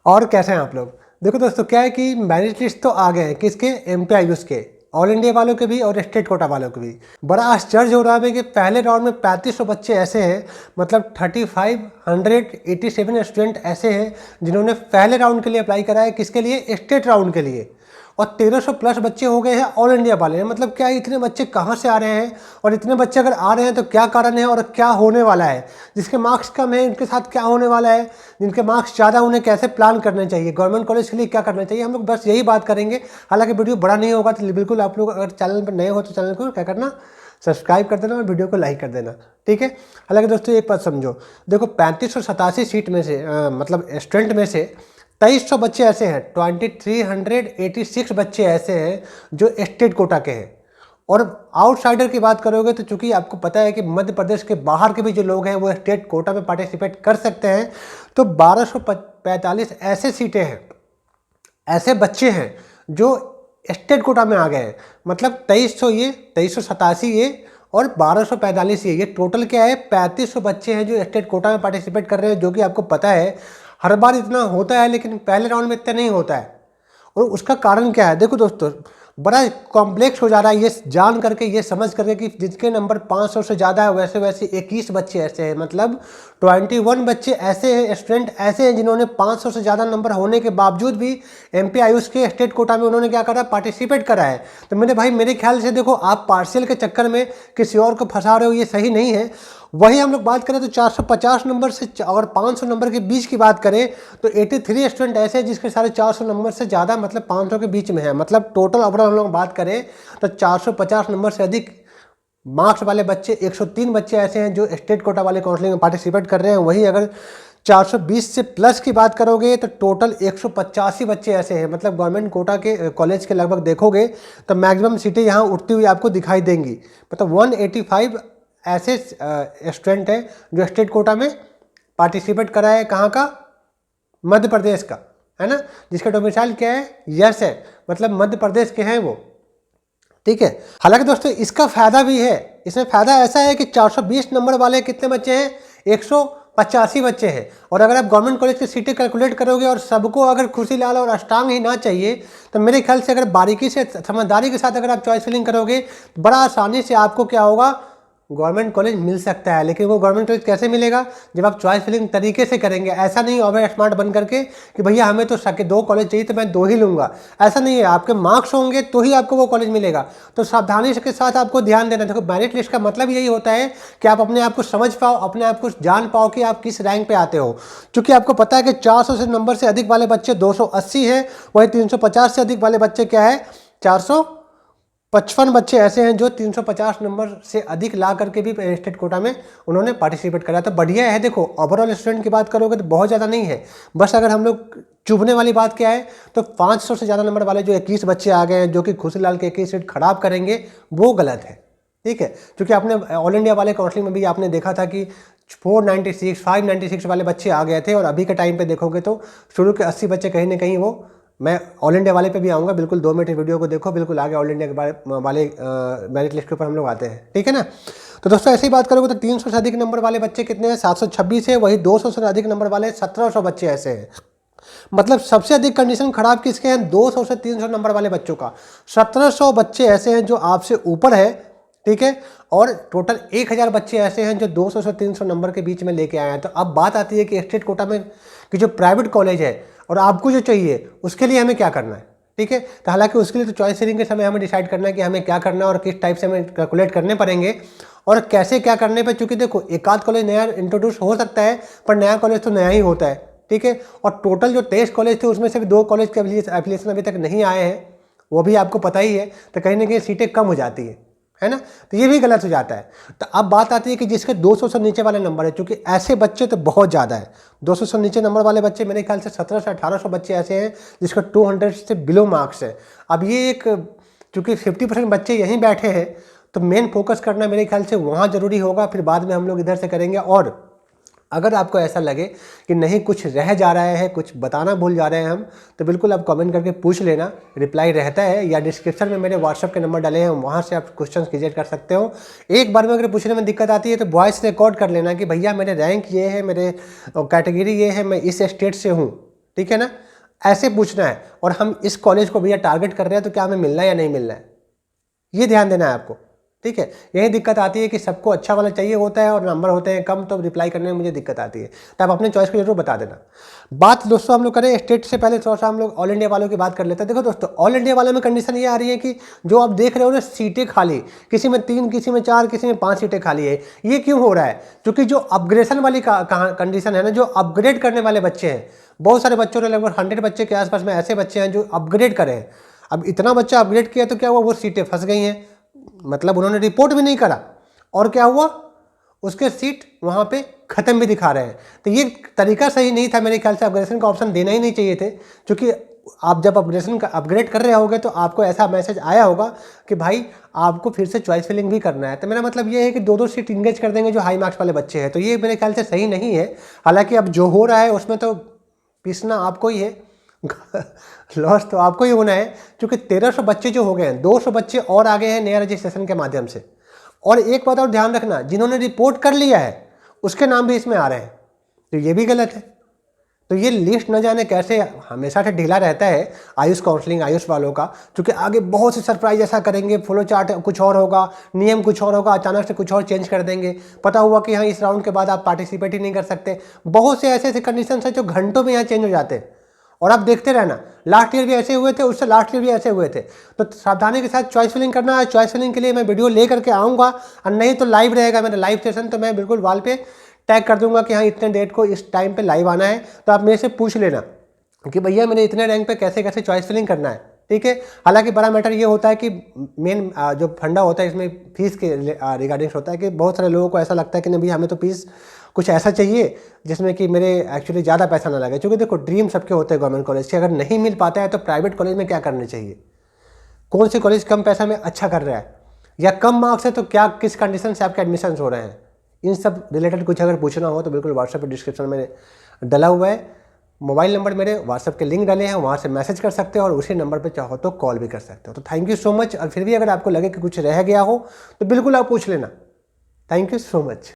और कैसे हैं आप लोग। देखो दोस्तों, क्या है कि मेरिट लिस्ट तो आ गए हैं किसके, एमपीआईयूज़ के, ऑल इंडिया वालों के भी और स्टेट कोटा वालों के भी। बड़ा आश्चर्य हो रहा है कि पहले राउंड में 3500 बच्चे ऐसे हैं, मतलब 3587 स्टूडेंट ऐसे हैं जिन्होंने पहले राउंड के लिए अप्लाई करा है, किसके लिए, स्टेट राउंड के लिए। और 1300 प्लस बच्चे हो गए हैं ऑल इंडिया वाले। मतलब क्या इतने बच्चे कहाँ से आ रहे हैं, और इतने बच्चे अगर आ रहे हैं तो क्या कारण है और क्या होने वाला है। जिसके मार्क्स कम है उनके साथ क्या होने वाला है, जिनके मार्क्स ज़्यादा उन्हें कैसे प्लान करने चाहिए, गवर्नमेंट कॉलेज के लिए क्या करना चाहिए, हम लोग बस यही बात करेंगे। हालांकि वीडियो बड़ा नहीं होगा, तो बिल्कुल आप लोग अगर चैनल पर नए हो तो चैनल को क्या करना, सब्सक्राइब कर देना और वीडियो को लाइक कर देना, ठीक है। हालांकि दोस्तों एक बात समझो, देखो 3587 सीट में से मतलब स्टूडेंट में से 2300 बच्चे ऐसे हैं, 2386 बच्चे ऐसे हैं जो स्टेट कोटा के हैं। और आउटसाइडर की बात करोगे तो चूंकि आपको पता है कि मध्य प्रदेश के बाहर के भी जो लोग हैं वो स्टेट कोटा में पार्टिसिपेट कर सकते हैं, तो 1245 ऐसे सीटें हैं, ऐसे बच्चे हैं जो स्टेट कोटा में आ गए हैं। मतलब 2300 ये, 2387 ये और 1245 ये टोटल क्या है, 3500 बच्चे हैं जो स्टेट कोटा में पार्टिसिपेट कर रहे हैं। जो कि आपको पता है हर बार इतना होता है, लेकिन पहले राउंड में इतना नहीं होता है। और उसका कारण क्या है, देखो दोस्तों, बड़ा कॉम्प्लेक्स हो जा रहा है ये जान करके, ये समझ करके कि जिसके नंबर 500 से ज़्यादा है वैसे वैसे 21 बच्चे ऐसे हैं, मतलब 21 बच्चे ऐसे हैं, स्टूडेंट ऐसे हैं जिन्होंने 500 से ज़्यादा नंबर होने के बावजूद भी एमपीआईयूज़ के स्टेट कोटा में उन्होंने क्या करा, पार्टिसिपेट करा है। तो मेरे भाई, मेरे ख्याल से देखो, आप पार्शियल के चक्कर में किसी और को फंसा रहे हो, ये सही नहीं है। वही हम लोग बात करें तो 450 नंबर से और 500 नंबर के बीच की बात करें तो 83 स्टूडेंट ऐसे हैं जिसके सारे 400 नंबर से ज़्यादा, मतलब 500 के बीच में है। मतलब टोटल ओवरऑल हम लोग बात करें तो 450 नंबर से अधिक मार्क्स वाले बच्चे 103 बच्चे ऐसे हैं जो स्टेट कोटा वाले काउंसलिंग में पार्टिसिपेट कर रहे हैं। वहीं अगर 420 से प्लस की बात करोगे तो टोटल 185 बच्चे ऐसे हैं, मतलब गवर्नमेंट कोटा के कॉलेज के लगभग देखोगे तो मैक्सिमम सीटें यहाँ उठती हुई आपको दिखाई देंगी। मतलब 185 ऐसे स्टूडेंट हैं जो स्टेट कोटा में पार्टिसिपेट करा है। कहाँ का, मध्य प्रदेश का, है ना, जिसका डोमिसाइल क्या है, यस है, मतलब मध्य प्रदेश के हैं वो, ठीक है। हालांकि दोस्तों इसका फायदा भी है, इसमें फायदा ऐसा है कि 420 नंबर वाले कितने बच्चे हैं, 185 बच्चे हैं। और अगर आप गवर्नमेंट कॉलेज की सीटें कैलकुलेट करोगे और सबको अगर खुशी लाल और अष्टांग ही ना चाहिए, तो मेरे ख्याल से अगर बारीकी से समझदारी के साथ अगर आप चॉइस फिलिंग करोगे तो बड़ा आसानी से आपको क्या होगा, गवर्नमेंट कॉलेज मिल सकता है। लेकिन वो गवर्नमेंट कॉलेज कैसे मिलेगा, जब आप चॉइस फिलिंग तरीके से करेंगे। ऐसा नहीं ओवर स्मार्ट बन करके कि भैया हमें तो सके 2 कॉलेज चाहिए तो मैं 2 ही लूँगा, ऐसा नहीं है। आपके मार्क्स होंगे तो ही आपको वो कॉलेज मिलेगा। तो सावधानी के साथ आपको ध्यान देना। देखो, मेरिट लिस्ट का मतलब यही होता है कि आप अपने आप को समझ पाओ, अपने आप को जान पाओ कि आप किस रैंक पे आते हो। क्योंकि आपको पता है कि 400 से नंबर से अधिक वाले बच्चे 280 हैं, वही 350 से अधिक वाले बच्चे क्या है, 455 बच्चे ऐसे हैं जो 350 नंबर से अधिक ला करके भी स्टेट कोटा में उन्होंने पार्टिसिपेट करा। तो बढ़िया है। देखो, ओवरऑल स्टूडेंट की बात करोगे तो बहुत ज़्यादा नहीं है। बस अगर हम लोग चुभने वाली बात क्या है, तो 500 से ज़्यादा नंबर वाले जो 21 बच्चे आ गए हैं जो कि खुशीलाल के 21 सीट खराब करेंगे, वो गलत है, ठीक है। क्योंकि आपने ऑल इंडिया वाले काउंसलिंग में भी आपने देखा था कि 496 596 वाले बच्चे आ गए थे। और अभी के टाइम पे देखोगे तो शुरू के 80 बच्चे कहीं ना कहीं वो, मैं ऑल इंडिया वाले पे भी आऊँगा, बिल्कुल 2 मिनट वीडियो को देखो, बिल्कुल आगे ऑल इंडिया के वाले मेरिट लिस्ट के ऊपर हम लोग आते हैं, ठीक है ना। तो दोस्तों ऐसे ही बात करोगे तो 300 से अधिक नंबर वाले बच्चे कितने हैं, 726 है। वही 200 से अधिक नंबर वाले 1700 बच्चे ऐसे हैं। मतलब सबसे अधिक कंडीशन खराब किसके हैं, 200 से 300 नंबर वाले बच्चों का। 1700 बच्चे ऐसे हैं जो आपसे ऊपर है, ठीक है। और टोटल 1000 बच्चे ऐसे हैं जो 200 से 300 नंबर के बीच में लेके आए हैं। तो अब बात आती है कि स्टेट कोटा में कि जो प्राइवेट कॉलेज है और आपको जो चाहिए उसके लिए हमें क्या करना है, ठीक है। तो हालांकि उसके लिए तो चॉइस फिलिंग के समय हमें डिसाइड करना है कि हमें क्या करना है और किस टाइप से हमें कैलकुलेट करने पड़ेंगे और कैसे क्या करने पर। चूँकि देखो, एक आध कॉलेज नया इंट्रोड्यूस हो सकता है, पर नया कॉलेज तो नया ही होता है, ठीक है। और टोटल जो 23 कॉलेज थे उसमें से भी 2 कॉलेज के एफिलिएशन अभी तक नहीं आए हैं, वो भी आपको पता ही है। तो कहीं ना कहीं सीटें कम हो जाती है ना। तो ये भी गलत हो जाता है। तो अब बात आती है कि जिसके 200 से नीचे वाले नंबर है, क्योंकि ऐसे बच्चे तो बहुत ज़्यादा है। 200 से नीचे नंबर वाले बच्चे मेरे ख्याल से 1700 से 1800 बच्चे ऐसे हैं जिसका 200 से बिलो मार्क्स है। अब ये एक, चूँकि 50% बच्चे यहीं बैठे हैं, तो मेन फोकस करना मेरे ख्याल से वहाँ ज़रूरी होगा, फिर बाद में हम लोग इधर से करेंगे। और अगर आपको ऐसा लगे कि नहीं कुछ रह जा रहा है, कुछ बताना भूल जा रहे हैं हम, तो बिल्कुल आप कमेंट करके पूछ लेना, रिप्लाई रहता है। या डिस्क्रिप्शन में मेरे व्हाट्सएप के नंबर डाले हैं, वहाँ से आप क्वेश्चन क्लियर कर सकते हो। एक बार में अगर पूछने में दिक्कत आती है तो वॉइस रिकॉर्ड कर लेना कि भैया मेरे रैंक ये है, मेरे कैटेगरी ये है, मैं इस स्टेट से हूँ, ठीक है ना, ऐसे पूछना है। और हम इस कॉलेज को भैया टारगेट कर रहे हैं तो क्या हमें मिलना है या नहीं मिलना है, ये ध्यान देना है आपको। ठीक है, यही दिक्कत आती है कि सबको अच्छा वाला चाहिए होता है और नंबर होते हैं कम, तो रिप्लाई करने में मुझे दिक्कत आती है। तो आप अपने चॉइस को जरूर बता देना। बात दोस्तों हम लोग करें स्टेट से पहले, थोड़ा सा हम लोग ऑल इंडिया वालों की बात कर लेते हैं। देखो दोस्तों, ऑल इंडिया वालों में कंडीशन ये आ रही है कि जो आप देख रहे हो ना, सीटें खाली, किसी में 3, किसी में 4, किसी में 5 सीटें खाली है। ये क्यों हो रहा है? क्योंकि जो अपग्रेडेशन वाली कंडीशन है ना, जो अपग्रेड करने वाले बच्चे हैं, बहुत सारे बच्चों ने, लगभग 100 बच्चे के आसपास में ऐसे बच्चे हैं जो अपग्रेड करें हैं। अब इतना बच्चा अपग्रेड किया तो क्या हुआ, वो सीटें फंस गई हैं, मतलब उन्होंने रिपोर्ट भी नहीं करा, और क्या हुआ, उसके सीट वहाँ पे ख़त्म भी दिखा रहे हैं। तो ये तरीका सही नहीं था मेरे ख्याल से, अपग्रेडेशन का ऑप्शन देना ही नहीं चाहिए थे। क्योंकि आप जब अपग्रेडेशन का अपग्रेड कर रहे होगे तो आपको ऐसा मैसेज आया होगा कि भाई आपको फिर से चॉइस फिलिंग भी करना है। तो मेरा मतलब ये है कि 2-2 सीट इंगेज कर देंगे जो हाई मार्क्स वाले बच्चे हैं, तो ये मेरे ख्याल से सही नहीं है। हालांकि अब जो हो रहा है उसमें तो पीसना आपको ही है, लॉस तो आपको ही होना है। क्योंकि 1300 बच्चे जो हो गए हैं, 200 बच्चे और आ गए हैं नया रजिस्ट्रेशन के माध्यम से। और एक बात और ध्यान रखना, जिन्होंने रिपोर्ट कर लिया है उसके नाम भी इसमें आ रहे हैं, तो ये भी गलत है। तो ये लिस्ट न जाने कैसे हमेशा से ढीला रहता है आयुष काउंसलिंग, आयुष वालों का। क्योंकि आगे बहुत से सरप्राइज ऐसा करेंगे, फ्लो चार्ट कुछ और होगा, नियम कुछ और होगा, अचानक से कुछ और चेंज कर देंगे। पता हुआ कि हाँ इस राउंड के बाद आप पार्टिसिपेट ही नहीं कर सकते। बहुत से ऐसे ऐसे कंडीशन है जो घंटों में यहाँ चेंज हो जाते हैं। और आप देखते रहना, लास्ट ईयर भी ऐसे हुए थे, उससे लास्ट ईयर भी ऐसे हुए थे। तो सावधानी के साथ चॉइस फिलिंग करना है। चॉइस फिलिंग के लिए मैं वीडियो ले करके आऊँगा, और नहीं तो लाइव रहेगा मेरा लाइव सेशन, तो मैं बिल्कुल वॉल पे टैग कर दूंगा कि हाँ इतने डेट को इस टाइम पे लाइव आना है। तो आप मेरे से पूछ लेना कि भैया मैंने इतने रैंक पे कैसे कैसे चॉइस फिलिंग करना है। ठीक है, हालांकि बड़ा मैटर ये होता है कि मेन जो फंडा होता है इसमें फीस के रिगार्डिंग्स होता है कि बहुत सारे लोगों को ऐसा लगता है कि नहीं भैया हमें तो फीस कुछ ऐसा चाहिए जिसमें कि मेरे एक्चुअली ज़्यादा पैसा ना लगे। क्योंकि देखो ड्रीम सबके होते हैं गवर्नमेंट कॉलेज के, अगर नहीं मिल पाता है तो प्राइवेट कॉलेज में क्या करना चाहिए, कौन से कॉलेज कम पैसा में अच्छा कर रहा है, या कम मार्क्स है तो क्या किस कंडीशन से आपके एडमिशन हो रहे हैं, इन सब रिलेटेड कुछ अगर पूछना हो तो बिल्कुल व्हाट्सएप पर डिस्क्रिप्शन में डला हुआ है। मोबाइल नंबर मेरे व्हाट्सएप के लिंक डाले हैं, वहाँ से मैसेज कर सकते हो और उसी नंबर पे चाहो तो कॉल भी कर सकते हो। तो थैंक यू सो मच। और फिर भी अगर आपको लगे कि कुछ रह गया हो तो बिल्कुल आप पूछ लेना। Thank you so much.